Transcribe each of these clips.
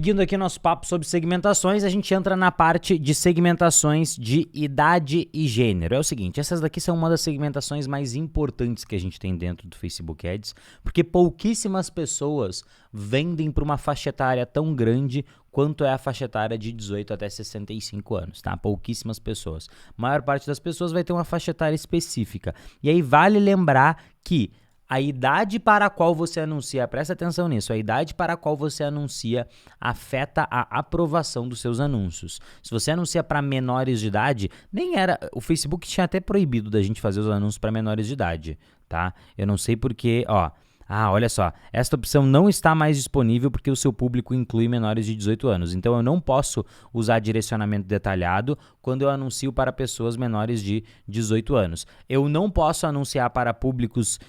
Seguindo aqui nosso papo sobre segmentações, a gente entra na parte de segmentações de idade e gênero. É o seguinte, essas daqui são uma das segmentações mais importantes que a gente tem dentro do Facebook Ads, porque pouquíssimas pessoas vendem para uma faixa etária tão grande quanto é a faixa etária de 18 até 65 anos, tá? Pouquíssimas pessoas. A maior parte das pessoas vai ter uma faixa etária específica. E aí vale lembrar que a idade para a qual você anuncia, presta atenção nisso, a idade para a qual você anuncia afeta a aprovação dos seus anúncios. Se você anuncia para menores de idade, o Facebook tinha até proibido da gente fazer os anúncios para menores de idade, tá? Eu não sei porque, olha só, esta opção não está mais disponível porque o seu público inclui menores de 18 anos. Então, eu não posso usar direcionamento detalhado quando eu anuncio para pessoas menores de 18 anos. Eu não posso anunciar para públicos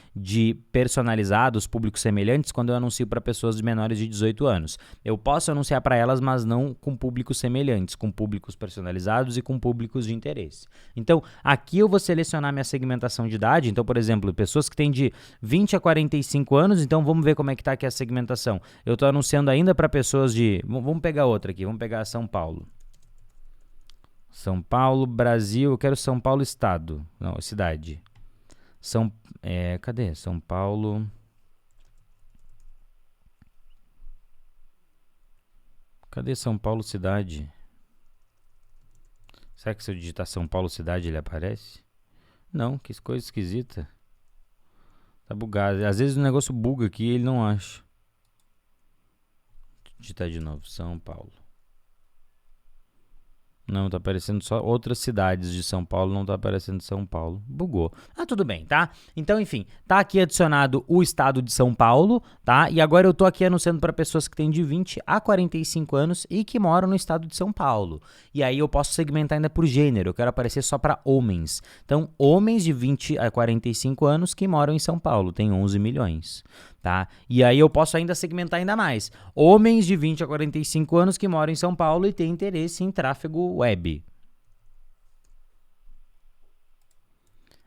personalizados, públicos semelhantes, quando eu anuncio para pessoas de menores de 18 anos. Eu posso anunciar para elas, mas não com públicos semelhantes, com públicos personalizados e com públicos de interesse. Então, aqui eu vou selecionar minha segmentação de idade. Então, por exemplo, pessoas que têm de 20 a 45 anos, então vamos ver como é que está aqui a segmentação. Eu estou anunciando ainda para pessoas de... Vamos pegar outra aqui, vamos pegar São Paulo. São Paulo, Brasil, eu quero São Paulo Estado, não, cidade. Cadê? São Paulo... Cadê São Paulo Cidade? Será que se eu digitar São Paulo Cidade ele aparece? Não, que coisa esquisita. Tá bugado. Às vezes o negócio buga aqui e ele não acha. Vou digitar de novo. São Paulo. Não, tá aparecendo só outras cidades de São Paulo, não tá aparecendo São Paulo. Bugou. Tudo bem, tá? Então, enfim, tá aqui adicionado o estado de São Paulo, tá? E agora eu tô aqui anunciando para pessoas que têm de 20 a 45 anos e que moram no estado de São Paulo. E aí eu posso segmentar ainda por gênero, eu quero aparecer só para homens. Então, homens de 20 a 45 anos que moram em São Paulo, tem 11 milhões. Tá? E aí eu posso ainda segmentar ainda mais. Homens de 20 a 45 anos que moram em São Paulo e têm interesse em tráfego web.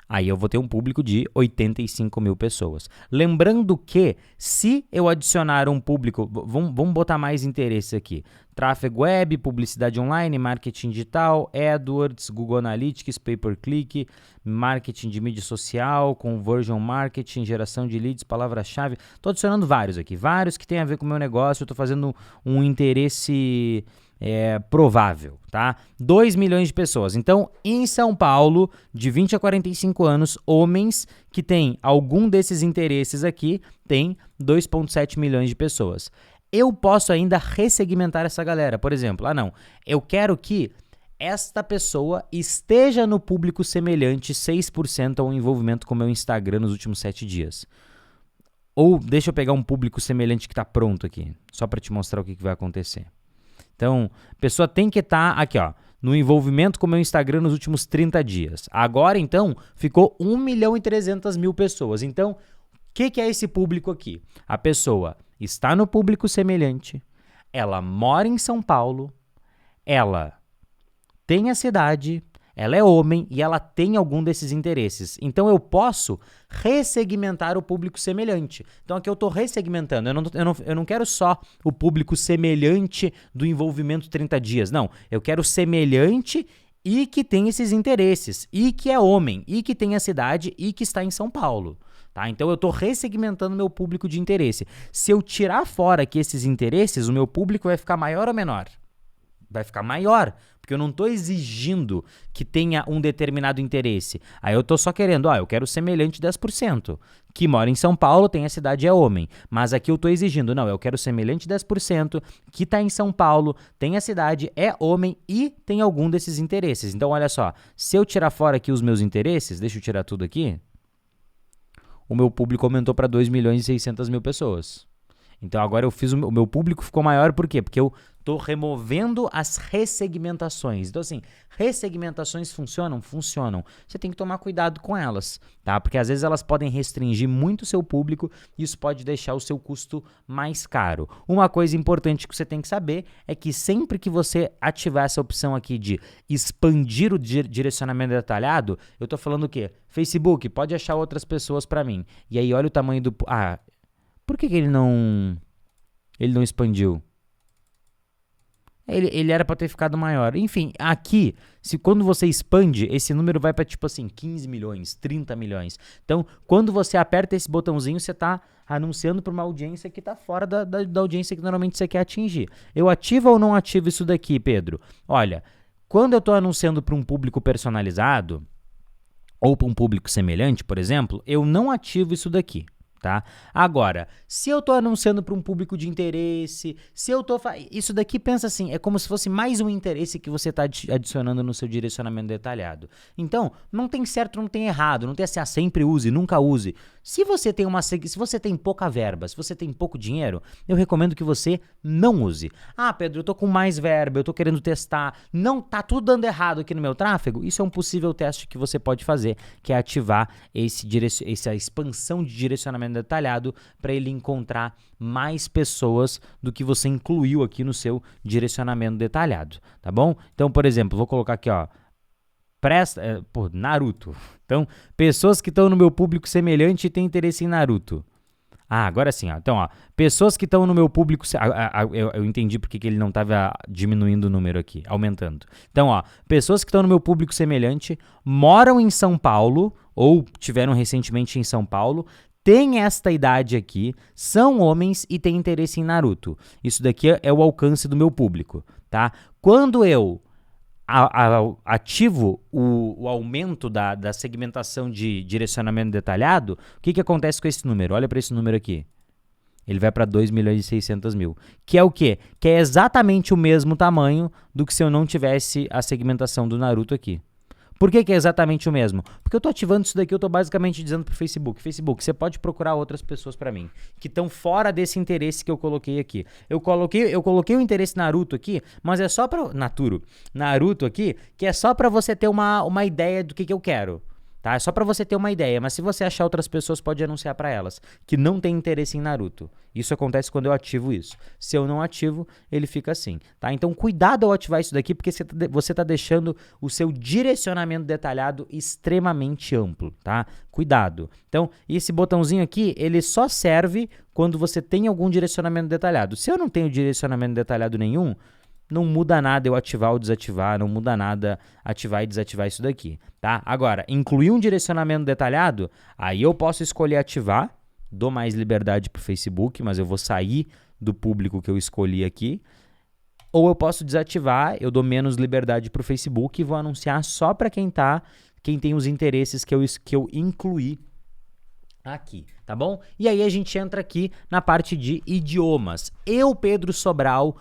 Aí eu vou ter um público de 85 mil pessoas. Lembrando que, se eu adicionar um público... Vamos botar mais interesse aqui. Tráfego web, publicidade online, marketing digital, AdWords, Google Analytics, pay-per-click, marketing de mídia social, conversion marketing, geração de leads, palavra-chave. Estou adicionando vários aqui. Vários que tem a ver com o meu negócio. Eu estou fazendo um interesse... provável, tá? 2 milhões de pessoas. Então, em São Paulo, de 20 a 45 anos, homens que têm algum desses interesses aqui, tem 2,7 milhões de pessoas. Eu posso ainda ressegmentar essa galera. Por exemplo, eu quero que esta pessoa esteja no público semelhante 6% ao envolvimento com o meu Instagram nos últimos 7 dias. Ou deixa eu pegar um público semelhante que está pronto aqui, só para te mostrar o que vai acontecer. Então, a pessoa tem que estar aqui, no envolvimento com o meu Instagram nos últimos 30 dias. Agora, então, ficou 1.300.000 pessoas. Então, o que é esse público aqui? A pessoa está no público semelhante, ela mora em São Paulo, ela tem a cidade, ela é homem e ela tem algum desses interesses. Então, eu posso ressegmentar o público semelhante. Então, aqui eu estou ressegmentando. Eu não quero só o público semelhante do envolvimento 30 dias. Não, eu quero semelhante e que tem esses interesses, e que é homem, e que tem a cidade, e que está em São Paulo. Tá? Então, eu estou ressegmentando meu público de interesse. Se eu tirar fora aqui esses interesses, o meu público vai ficar maior ou menor? Vai ficar maior, porque eu não estou exigindo que tenha um determinado interesse. Aí eu estou só querendo, eu quero semelhante 10%, que mora em São Paulo, tem a cidade, é homem. Mas aqui eu estou exigindo, eu quero semelhante 10%, que está em São Paulo, tem a cidade, é homem e tem algum desses interesses. Então, olha só, se eu tirar fora aqui os meus interesses, deixa eu tirar tudo aqui, o meu público aumentou para 2.600.000 pessoas. Então, agora o meu público ficou maior, por quê? Porque eu estou removendo as ressegmentações. Então, assim, ressegmentações funcionam? Funcionam. Você tem que tomar cuidado com elas, tá? Porque às vezes elas podem restringir muito o seu público e isso pode deixar o seu custo mais caro. Uma coisa importante que você tem que saber é que sempre que você ativar essa opção aqui de expandir o direcionamento detalhado, eu estou falando o quê? Facebook, pode achar outras pessoas para mim. E aí, olha o tamanho do... por que ele não expandiu? Ele era para ter ficado maior. Enfim, aqui, quando você expande, esse número vai para tipo assim, 15 milhões, 30 milhões. Então, quando você aperta esse botãozinho, você está anunciando para uma audiência que está fora da audiência que normalmente você quer atingir. Eu ativo ou não ativo isso daqui, Pedro? Olha, quando eu estou anunciando para um público personalizado, ou para um público semelhante, por exemplo, eu não ativo isso daqui. Tá? Agora, se eu estou anunciando para um público de interesse, se eu estou... Isso daqui, pensa assim, é como se fosse mais um interesse que você está adicionando no seu direcionamento detalhado. Então, não tem certo, não tem errado, não tem assim, sempre use, nunca use. Se você tem pouca verba, se você tem pouco dinheiro, eu recomendo que você não use. Ah, Pedro, eu tô com mais verba, eu tô querendo testar, não tá tudo dando errado aqui no meu tráfego. Isso é um possível teste que você pode fazer, que é ativar essa expansão de direcionamento detalhado para ele encontrar mais pessoas do que você incluiu aqui no seu direcionamento detalhado, tá bom? Então, por exemplo, vou colocar aqui, ó, Naruto. Então, pessoas que estão no meu público semelhante e têm interesse em Naruto. Ah, agora sim, ó. Então, ó, pessoas que estão no meu público... Eu entendi porque que ele não estava diminuindo o número aqui, aumentando. Então, ó, pessoas que estão no meu público semelhante, moram em São Paulo, ou tiveram recentemente em São Paulo, têm esta idade aqui, são homens e têm interesse em Naruto. Isso daqui é o alcance do meu público, tá? Quando eu ativo o aumento da segmentação de direcionamento detalhado, o que acontece com esse número? Olha para esse número aqui. Ele vai para 2 milhões e 600 mil. Que é o quê? Que é exatamente o mesmo tamanho do que se eu não tivesse a segmentação do Naruto aqui. Por que é exatamente o mesmo? Porque eu estou ativando isso daqui, eu estou basicamente dizendo para o Facebook, você pode procurar outras pessoas para mim, que estão fora desse interesse que eu coloquei aqui. Eu coloquei o interesse Naruto aqui, mas é só para... Naruto aqui, que é só para você ter uma ideia do que eu quero. Tá? É só pra você ter uma ideia, mas se você achar outras pessoas, pode anunciar pra elas que não tem interesse em Naruto. Isso acontece quando eu ativo isso. Se eu não ativo, ele fica assim, tá? Então, cuidado ao ativar isso daqui, porque você tá deixando o seu direcionamento detalhado extremamente amplo, tá? Cuidado. Então, esse botãozinho aqui, ele só serve quando você tem algum direcionamento detalhado. Se eu não tenho direcionamento detalhado nenhum, não muda nada eu ativar ou desativar, não muda nada ativar e desativar isso daqui, tá? Agora, incluir um direcionamento detalhado, aí eu posso escolher ativar, dou mais liberdade para o Facebook, mas eu vou sair do público que eu escolhi aqui, ou eu posso desativar, eu dou menos liberdade para o Facebook e vou anunciar só para quem tem os interesses que eu incluí aqui, tá bom? E aí a gente entra aqui na parte de idiomas. Eu, Pedro Sobral,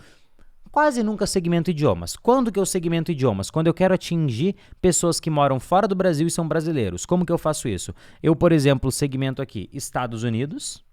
quase nunca segmento idiomas. Quando que eu segmento idiomas? Quando eu quero atingir pessoas que moram fora do Brasil e são brasileiros. Como que eu faço isso? Eu, por exemplo, segmento aqui Estados Unidos.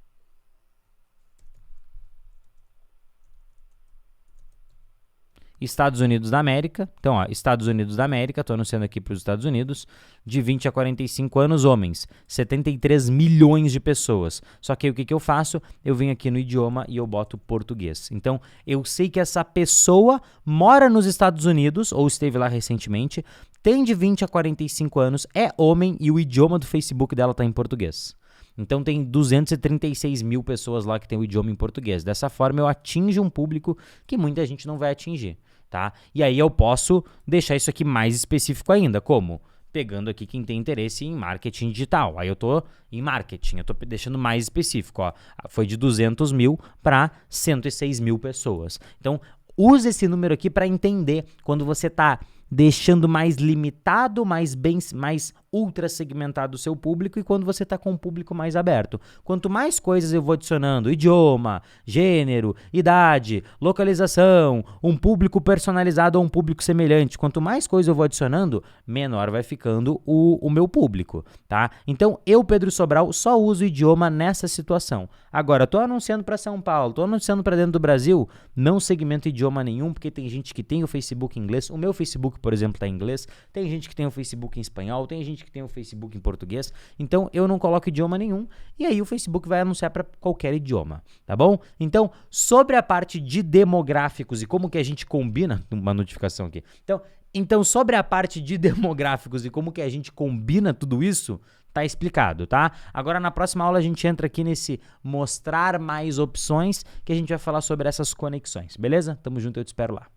Estados Unidos da América. Então, ó, Estados Unidos da América, estou anunciando aqui para os Estados Unidos, de 20 a 45 anos, homens, 73 milhões de pessoas. Só que aí, o que eu faço? Eu venho aqui no idioma e eu boto português. Então, eu sei que essa pessoa mora nos Estados Unidos, ou esteve lá recentemente, tem de 20 a 45 anos, é homem e o idioma do Facebook dela está em português. Então tem 236 mil pessoas lá que tem o idioma em português. Dessa forma eu atinjo um público que muita gente não vai atingir, tá? E aí eu posso deixar isso aqui mais específico ainda, como? Pegando aqui quem tem interesse em marketing digital. Aí eu tô em marketing, eu tô deixando mais específico, ó. Foi de 200 mil para 106 mil pessoas. Então use esse número aqui para entender quando você tá deixando mais limitado, mais ultra segmentado o seu público e quando você está com um público mais aberto. Quanto mais coisas eu vou adicionando, idioma, gênero, idade, localização, um público personalizado ou um público semelhante, quanto mais coisas eu vou adicionando, menor vai ficando o meu público, tá? Então, eu, Pedro Sobral, só uso idioma nessa situação. Agora, estou anunciando para São Paulo, estou anunciando para dentro do Brasil, não segmento idioma nenhum, porque tem gente que tem o Facebook em inglês, o meu Facebook, por exemplo, está em inglês, tem gente que tem o Facebook em espanhol, tem gente que tem o Facebook em português, então eu não coloco idioma nenhum, e aí o Facebook vai anunciar para qualquer idioma, tá bom? Então, sobre a parte de demográficos e como que a gente combina, uma notificação aqui, então sobre a parte de demográficos e como que a gente combina tudo isso, tá explicado, tá? Agora na próxima aula a gente entra aqui nesse mostrar mais opções, que a gente vai falar sobre essas conexões, beleza? Tamo junto, eu te espero lá.